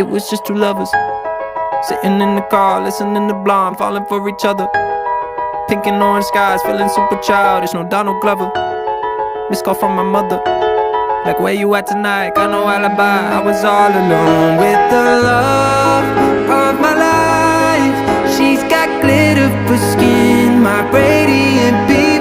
it was just two lovers sitting in the car, listening to Blonde, falling for each other. Pink and orange skies, feeling super childish, no Donald Glover. Missed call from my mother, like, where you at tonight? Got no alibi. I was all alone with the love of my life. She's got glitter for skin, my radiant beam.